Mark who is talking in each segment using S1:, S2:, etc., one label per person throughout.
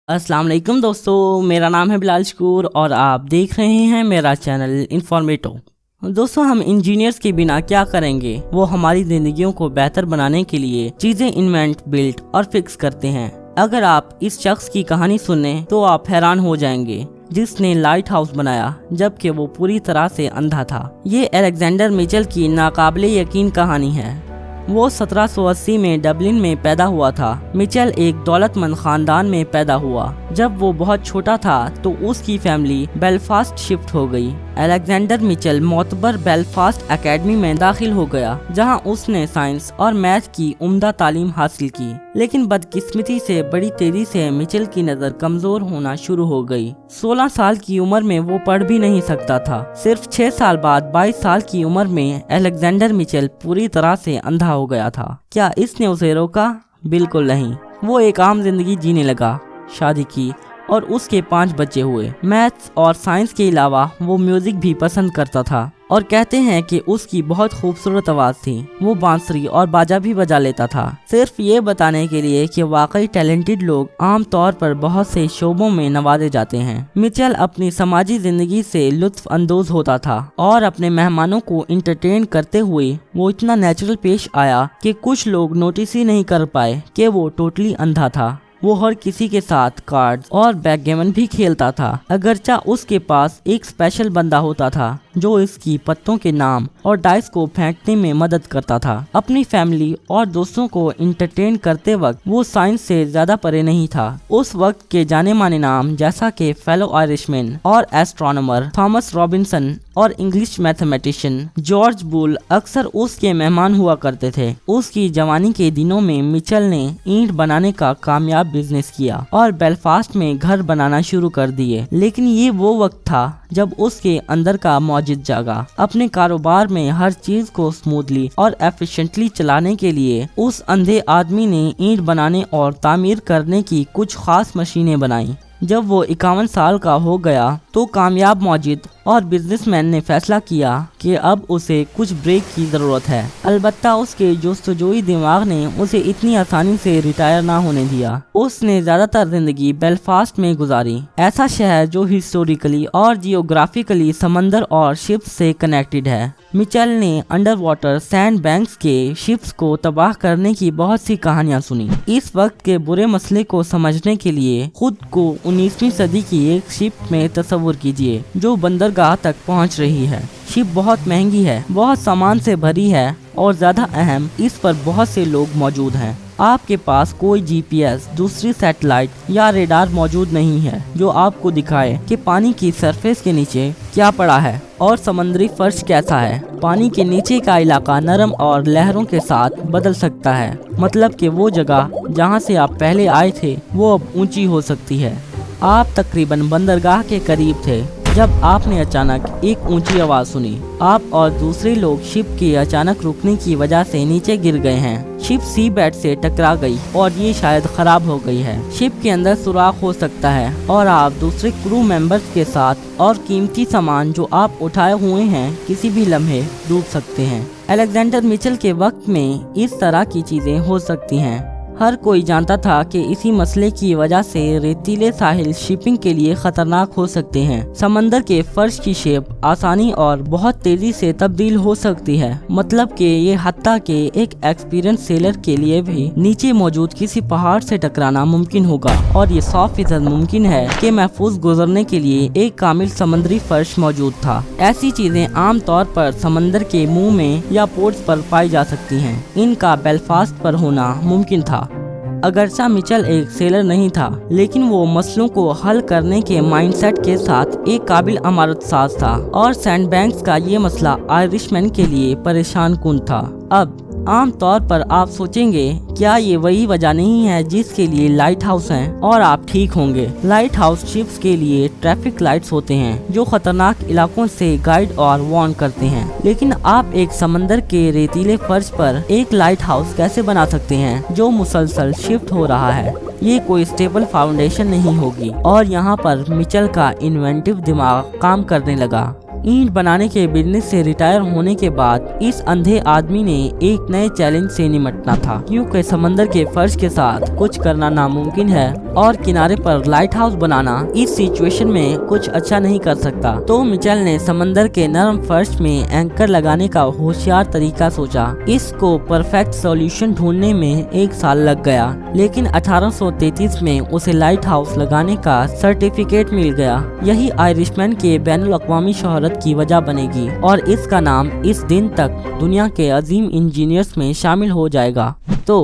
S1: अस्सलाम वालेकुम दोस्तों, मेरा नाम है बिलाल शकूर और आप देख रहे हैं मेरा चैनल इन्फॉर्मेटो। दोस्तों, हम इंजीनियर्स के बिना क्या करेंगे? वो हमारी जिंदगियों को बेहतर बनाने के लिए चीजें इन्वेंट, बिल्ड और फिक्स करते हैं। अगर आप इस शख्स की कहानी सुने तो आप हैरान हो जाएंगे, जिसने लाइट हाउस बनाया जबकि वो पूरी तरह से अंधा था। ये अलेक्जेंडर मिचेल की नाकाबिले यकीन कहानी है। वो 1780 में डबलिन में पैदा हुआ था। मिचेल एक दौलतमंद खानदान में पैदा हुआ। जब वो बहुत छोटा था तो उसकी फैमिली बेलफास्ट शिफ्ट हो गई। अलेक्जेंडर मिचेल मोतबर बेलफास्ट एकेडमी में दाखिल हो गया, जहां उसने साइंस और मैथ की उम्दा तालीम हासिल की। लेकिन बदकिस्मती से बड़ी तेजी से मिचेल की नज़र कमजोर होना शुरू हो गई। 16 साल की उम्र में वो पढ़ भी नहीं सकता था। सिर्फ 6 साल बाद 22 साल की उम्र में अलेक्जेंडर मिचेल पूरी तरह से अंधा हो गया था। क्या इसने उसे रोका? बिल्कुल नहीं। वो एक आम जिंदगी जीने लगा, शादी की और उसके 5 बच्चे हुए। मैथ्स और साइंस के अलावा वो म्यूजिक भी पसंद करता था और कहते हैं कि उसकी बहुत खूबसूरत आवाज़ थी। वो बांसुरी और बाजा भी बजा लेता था, सिर्फ ये बताने के लिए कि वाकई टैलेंटेड लोग आम तौर पर बहुत से शोबों में नवाजे जाते हैं। मिचेल अपनी समाजी जिंदगी से लुत्फ अंदोज होता था और अपने मेहमानों को इंटरटेन करते हुए वो इतना नेचुरल पेश आया कि कुछ लोग नोटिस ही नहीं कर पाए कि वो टोटली अंधा था। वो हर किसी के साथ कार्ड्स और बैकगेमन भी खेलता था, अगरचा उसके पास एक स्पेशल बंदा होता था जो इसकी पत्तों के नाम और डाइस को फेंकने में मदद करता था। अपनी फैमिली और दोस्तों को इंटरटेन करते वक्त वो साइंस से ज्यादा परे नहीं था। उस वक्त के जाने माने नाम जैसा कि फेलो आयरिशमैन और एस्ट्रोनॉमर थॉमस रॉबिन्सन और इंग्लिश मैथमेटिशियन जॉर्ज बुल अक्सर उसके मेहमान हुआ करते थे। उसकी जवानी के दिनों में मिचेल ने ईंट बनाने का कामयाब बिजनेस किया और बेलफास्ट में घर बनाना शुरू कर दिए। लेकिन ये वो वक्त था जब उसके अंदर का मौजिद जागा। अपने कारोबार में हर चीज को स्मूथली और एफिशिएंटली चलाने के लिए उस अंधे आदमी ने ईंट बनाने और तामीर करने की कुछ खास मशीनें बनाई। जब वो 51 साल का हो गया तो कामयाब मौजिद और बिजनेसमैन ने फैसला किया कि अब उसे कुछ ब्रेक की जरूरत है। अलबत्ता उसके जोस्तजोई दिमाग ने उसे इतनी आसानी से रिटायर ना होने दिया। उसने ज्यादातर जिंदगी बेलफास्ट में गुजारी, ऐसा शहर जो हिस्टोरिकली और जियोग्राफिकली समंदर और शिप्स से कनेक्टेड है। मिचेल ने अंडर वाटर सैंड बैंक्स के शिप्स को तबाह करने की बहुत सी कहानियां सुनी। इस वक्त के बुरे मसले को समझने के लिए खुद को 19वीं सदी की एक शिप में तस्वुर कीजिए जो बंदरगाह तक पहुंच रही है। शिप बहुत महंगी है, बहुत सामान से भरी है और ज्यादा अहम, इस पर बहुत से लोग मौजूद हैं। आपके पास कोई जीपीएस, दूसरी सैटेलाइट या रेडार मौजूद नहीं है जो आपको दिखाए कि पानी की सरफेस के नीचे क्या पड़ा है और समुद्री फर्श कैसा है। पानी के नीचे का इलाका नरम और लहरों के साथ बदल सकता है, मतलब कि वो जगह जहां से आप पहले आए थे वो अब ऊंची हो सकती है। आप तकरीबन बंदरगाह के करीब थे जब आपने अचानक एक ऊंची आवाज सुनी। आप और दूसरे लोग शिप के अचानक रुकने की वजह से नीचे गिर गए हैं। शिप सी बेड से टकरा गई और ये शायद खराब हो गई है। शिप के अंदर सुराख हो सकता है और आप दूसरे क्रू मेंबर्स के साथ और कीमती सामान जो आप उठाए हुए हैं किसी भी लम्हे डूब सकते हैं। अलेक्जेंडर मिचेल के वक्त में इस तरह की चीजें हो सकती हैं। हर कोई जानता था कि इसी मसले की वजह से रेतीले साहिल शिपिंग के लिए खतरनाक हो सकते हैं। समंदर के फर्श की शेप आसानी और बहुत तेजी से तब्दील हो सकती है, मतलब कि ये हत्ता के एक एक्सपीरियंस सेलर के लिए भी नीचे मौजूद किसी पहाड़ से टकराना मुमकिन होगा और ये 100% मुमकिन है कि महफूज गुजरने के लिए एक कामिल समुद्री फर्श मौजूद था। ऐसी चीजें आम तौर पर समंदर के मुंह में या पोर्ट्स पर पाई जा सकती हैं। इनका बेलफास्ट पर होना मुमकिन था। अगरचा मिचेल एक सेलर नहीं था, लेकिन वो मसलों को हल करने के माइंडसेट के साथ एक काबिल इमारत साज था और सैंडबैंक्स का ये मसला आयरिशमैन के लिए परेशान कुन था। अब आम तौर पर आप सोचेंगे, क्या ये वही वजह नहीं है जिसके लिए लाइट हाउस हैं? और आप ठीक होंगे। लाइट हाउस शिप्स के लिए ट्रैफिक लाइट्स होते हैं जो खतरनाक इलाकों से गाइड और वार्न करते हैं। लेकिन आप एक समंदर के रेतीले फर्श पर एक लाइट हाउस कैसे बना सकते हैं जो मुसलसल शिफ्ट हो रहा है? ये कोई स्टेबल फाउंडेशन नहीं होगी। और यहाँ पर मिचेल का इन्वेंटिव दिमाग काम करने लगा। ईंट बनाने के बिजनेस से रिटायर होने के बाद इस अंधे आदमी ने एक नए चैलेंज से निपटना था, क्योंकि समंदर के फर्श के साथ कुछ करना नामुमकिन है और किनारे पर लाइट हाउस बनाना इस सिचुएशन में कुछ अच्छा नहीं कर सकता। तो मिचेल ने समंदर के नरम फर्श में एंकर लगाने का होशियार तरीका सोचा। इसको परफेक्ट सॉल्यूशन ढूंढने में 1 साल लग गया, लेकिन 1833 में उसे लाइट हाउस लगाने का सर्टिफिकेट मिल गया। यही आयरिशमैन के बैनुल अक़वामी शोहरत की वजह बनेगी और इसका नाम इस दिन तक दुनिया के अजीम इंजीनियर्स में शामिल हो जाएगा। तो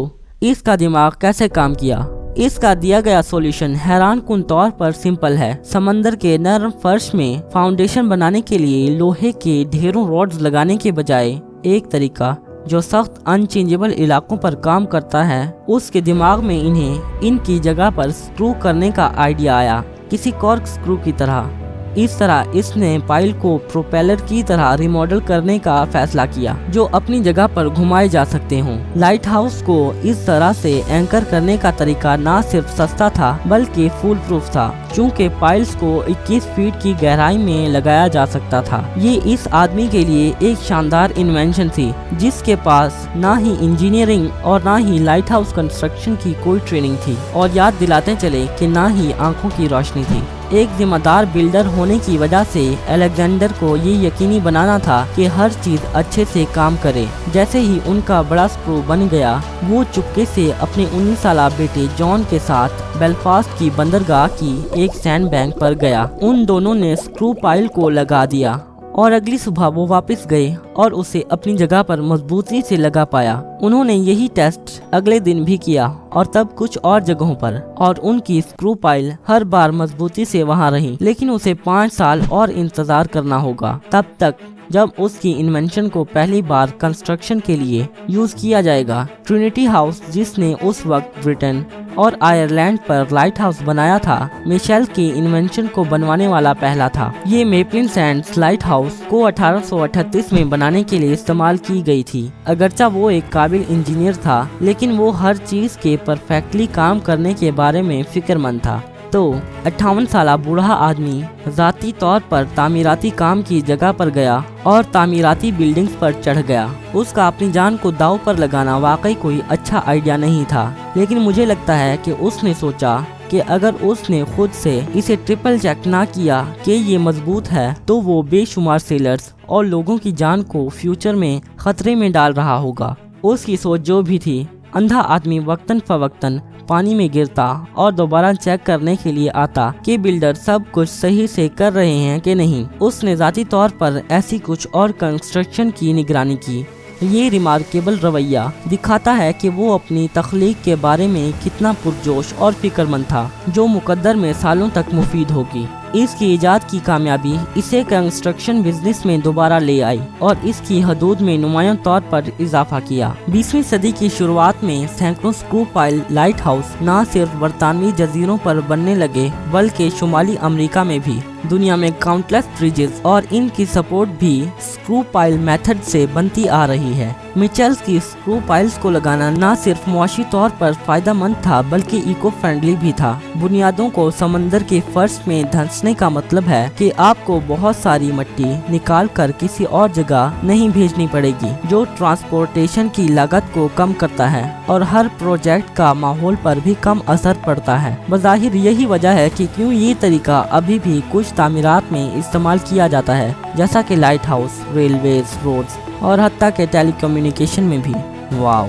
S1: इसका दिमाग कैसे काम किया? इसका दिया गया सॉल्यूशन हैरान कुन तौर पर सिंपल है। समंदर के नरम फर्श में फाउंडेशन बनाने के लिए लोहे के ढेरों रॉड्स लगाने के बजाय एक तरीका जो सख्त अनचेंजेबल इलाकों पर काम करता है, उसके दिमाग में इन्हें इनकी जगह पर स्क्रू करने का आइडिया आया, किसी कॉर्क स्क्रू की तरह। इस तरह इसने पाइल को प्रोपेलर की तरह रिमॉडल करने का फैसला किया, जो अपनी जगह पर घुमाए जा सकते हों। लाइट हाउस को इस तरह से एंकर करने का तरीका न सिर्फ सस्ता था बल्कि फुल प्रूफ था, क्योंकि पाइल्स को 21 फीट की गहराई में लगाया जा सकता था। ये इस आदमी के लिए एक शानदार इन्वेंशन थी, जिसके पास ना ही इंजीनियरिंग और ना ही लाइट हाउस कंस्ट्रक्शन की कोई ट्रेनिंग थी, और याद दिलाते चले कि ना ही आंखों की रोशनी थी। एक जिम्मेदार बिल्डर होने की वजह से अलेक्जेंडर को ये यकीनी बनाना था कि हर चीज अच्छे से काम करे। जैसे ही उनका बड़ा स्क्रू बन गया, वो चुपके से अपने 19 साला बेटे जॉन के साथ बेलफास्ट की बंदरगाह की एक सैंड बैंक पर गया। उन दोनों ने स्क्रू पाइल को लगा दिया और अगली सुबह वो वापस गए और उसे अपनी जगह पर मजबूती से लगा पाया। उन्होंने यही टेस्ट अगले दिन भी किया और तब कुछ और जगहों पर, और उनकी स्क्रू पाइल हर बार मजबूती से वहां रही। लेकिन उसे 5 साल और इंतजार करना होगा, तब तक जब उसकी इन्वेंशन को पहली बार कंस्ट्रक्शन के लिए यूज किया जाएगा। ट्रिनिटी हाउस, जिसने उस वक्त ब्रिटेन और आयरलैंड पर लाइट हाउस बनाया था, मिशेल की इन्वेंशन को बनवाने वाला पहला था। ये मेपलिन सैंड्स लाइट हाउस को 1838 में बनाने के लिए इस्तेमाल की गई थी। अगरचा वो एक काबिल इंजीनियर था, लेकिन वो हर चीज के परफेक्टली काम करने के बारे में फिक्रमंद था। तो 58 साला बूढ़ा आदमी ज़ाती तौर पर तामीराती काम की जगह पर गया और तामीराती बिल्डिंग्स पर चढ़ गया। उसका अपनी जान को दांव पर लगाना वाकई कोई अच्छा आइडिया नहीं था, लेकिन मुझे लगता है कि उसने सोचा कि अगर उसने खुद से इसे ट्रिपल चेक ना किया कि ये मजबूत है, तो वो बेशुमार सेलर्स और लोगों की जान को फ्यूचर में खतरे में डाल रहा होगा। उसकी सोच जो भी थी, अंधा आदमी वक्तन फवक्तन पानी में गिरता और दोबारा चेक करने के लिए आता कि बिल्डर सब कुछ सही से कर रहे हैं कि नहीं। उसने ज़ाती तौर पर ऐसी कुछ और कंस्ट्रक्शन की निगरानी की। ये रिमार्केबल रवैया दिखाता है कि वो अपनी तख्लीक के बारे में कितना पुरजोश और फिक्रमंद था, जो मुकद्दर में सालों तक मुफीद होगी। इसकी इजाद की कामयाबी इसे कंस्ट्रक्शन बिजनेस में दोबारा ले आई और इसकी हदूद में नुमायां तौर पर इजाफा किया। 20वीं सदी की शुरुआत में सैकड़ों स्क्रू पाइल लाइट हाउस न सिर्फ बरतानवी जजीरों पर बनने लगे, बल्कि शुमाली अमेरिका में भी। दुनिया में काउंटलेस ब्रिजेस और इनकी सपोर्ट भी स्क्रू पाइल मेथड से बनती आ रही है। मिचेल्स की स्क्रू पाइल्स को लगाना न सिर्फ मुआशी तौर पर फायदेमंद था, बल्कि इको फ्रेंडली भी था। बुनियादों को समंदर के फर्श में धंसने का मतलब है कि आपको बहुत सारी मिट्टी निकाल कर किसी और जगह नहीं भेजनी पड़ेगी, जो ट्रांसपोर्टेशन की लागत को कम करता है और हर प्रोजेक्ट का माहौल पर भी कम असर पड़ता है। बज़ाहिर यही वजह है कि क्यों ये तरीका अभी भी कुछ तामीरात में इस्तेमाल किया जाता है, जैसा कि लाइट हाउस, रेलवेज, रोड्स और हत्ता के टेलीकम्युनिकेशन में भी। वाओ!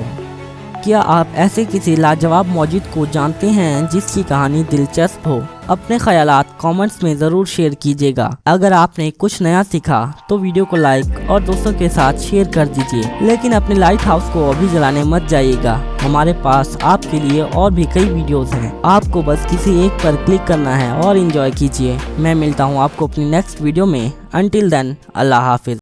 S1: क्या आप ऐसे किसी लाजवाब मौजूद को जानते हैं जिसकी कहानी दिलचस्प हो? अपने ख्यालात कमेंट्स में ज़रूर शेयर कीजिएगा। अगर आपने कुछ नया सीखा तो वीडियो को लाइक और दोस्तों के साथ शेयर कर दीजिए, लेकिन अपने लाइट हाउस को अभी जलाने मत जाइएगा। हमारे पास आपके लिए और भी कई वीडियोस हैं, आपको बस किसी एक पर क्लिक करना है और एंजॉय कीजिए। मैं मिलता हूँ आपको अपनी नेक्स्ट वीडियो में। अंटिल देन, अल्लाह हाफिज।